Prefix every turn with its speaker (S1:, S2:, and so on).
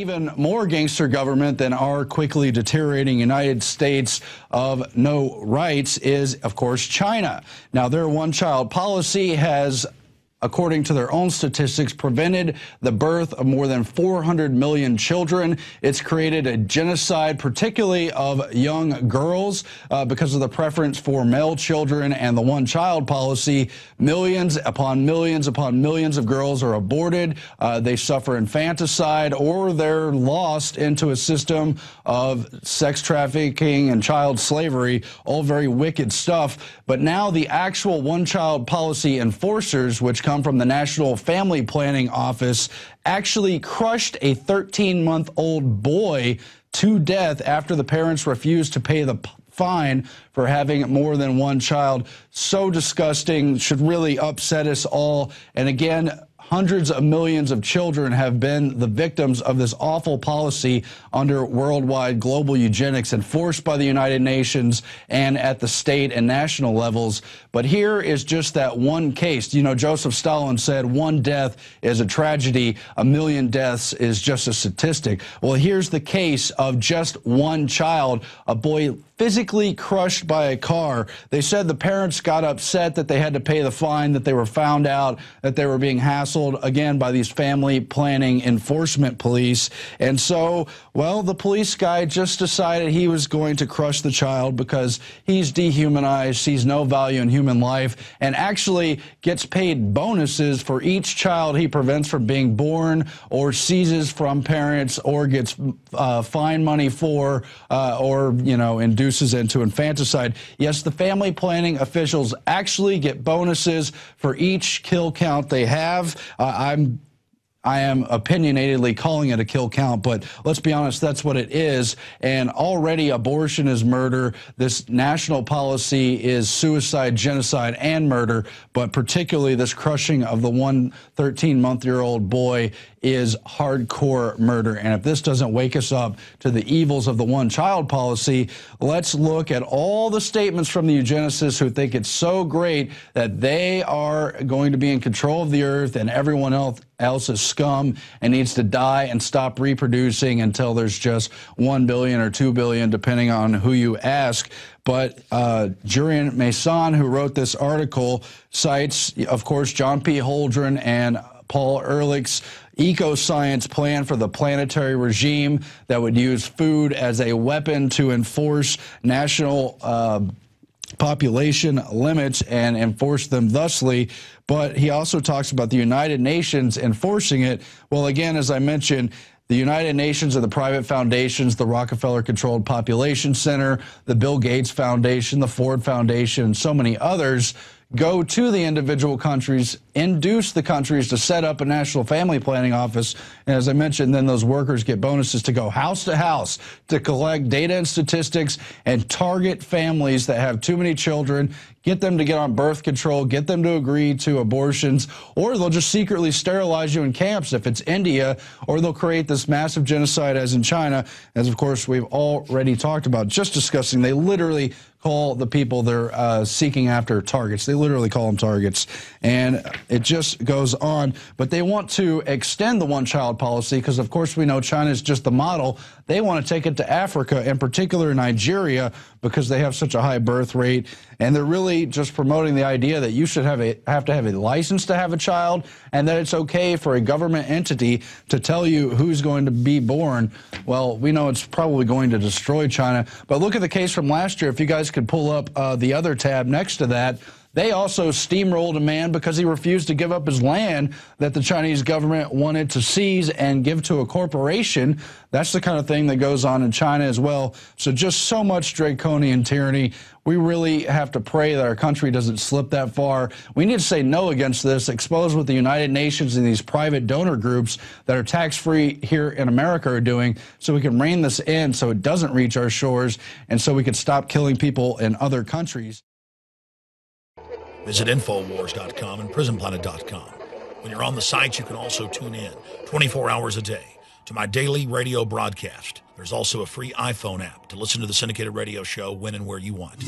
S1: even more gangster government than our quickly deteriorating United States of no rights is, of course, China. Now, their one-child policy has, according to their own statistics, prevented the birth of more than 400 million children. It's created a genocide, particularly of young girls, because of the preference for male children and the one-child policy. Millions upon millions upon millions of girls are aborted. They suffer infanticide, or they're lost into a system of sex trafficking and child slavery, all very wicked stuff. But now the actual one-child policy enforcers, which come from the National Family Planning Office, actually crushed a 13-month-old boy to death after the parents refused to pay the fine for having more than one child. So disgusting, should really upset us all. And again, hundreds of millions of children have been the victims of this awful policy under worldwide global eugenics enforced by the United Nations and at the state and national levels. But here is just that one case. You know, Joseph Stalin said one death is a tragedy, a million deaths is just a statistic. Well, here's the case of just one child, a boy physically crushed by a car. They said the parents got upset that they had to pay the fine, that they were found out, that they were being hassled again by these family planning enforcement police. And so, well, the police guy just decided he was going to crush the child because he's dehumanized, sees no value in human life, and actually gets paid bonuses for each child he prevents from being born or seizes from parents or gets fine money for or, you know, induces into infanticide. Yes, the family planning officials actually get bonuses for each kill count they have. I am opinionatedly calling it a kill count, but let's be honest, that's what it is. And already abortion is murder. This national policy is suicide, genocide, and murder, but particularly this crushing of the 13-month-old boy is hardcore murder. And if this doesn't wake us up to the evils of the one-child policy, let's look at all the statements from the eugenicists who think it's so great that they are going to be in control of the earth and everyone else is scum and needs to die and stop reproducing until there's just 1 billion or 2 billion, depending on who you ask. But Jurian Mason, who wrote this article, cites, of course, John P. Holdren and Paul Ehrlich's eco-science plan for the planetary regime that would use food as a weapon to enforce national population limits and enforce them thusly. But he also talks about the United Nations enforcing it. Well, again, as I mentioned, the United Nations are the private foundations, the Rockefeller-controlled Population Center, the Bill Gates Foundation, the Ford Foundation, and so many others go to the individual countries, induce the countries to set up a national family planning office. And as I mentioned, then those workers get bonuses to go house to house to collect data and statistics and target families that have too many children, get them to get on birth control, get them to agree to abortions, or they'll just secretly sterilize you in camps if it's India, or they'll create this massive genocide as in China, as of course we've already talked about. Just discussing, they literally call the people they're seeking after targets. They literally call them targets. And it just goes on. But they want to extend the one-child policy because, of course, we know China is just the model. They want to take it to Africa, in particular Nigeria, because they have such a high birth rate. And they're really just promoting the idea that you should have to have a license to have a child, and that it's okay for a government entity to tell you who's going to be born. Well, we know it's probably going to destroy China. But look at the case from last year. If you guys could pull up the other tab next to that, they also steamrolled a man because he refused to give up his land that the Chinese government wanted to seize and give to a corporation. That's the kind of thing that goes on in China as well. So just so much draconian tyranny. We really have to pray that our country doesn't slip that far. We need to say no against this, expose what the United Nations and these private donor groups that are tax-free here in America are doing, so we can rein this in so it doesn't reach our shores and so we can stop killing people in other countries.
S2: Visit Infowars.com and PrisonPlanet.com. When you're on the site, you can also tune in 24 hours a day to my daily radio broadcast. There's also a free iPhone app to listen to the syndicated radio show when and where you want.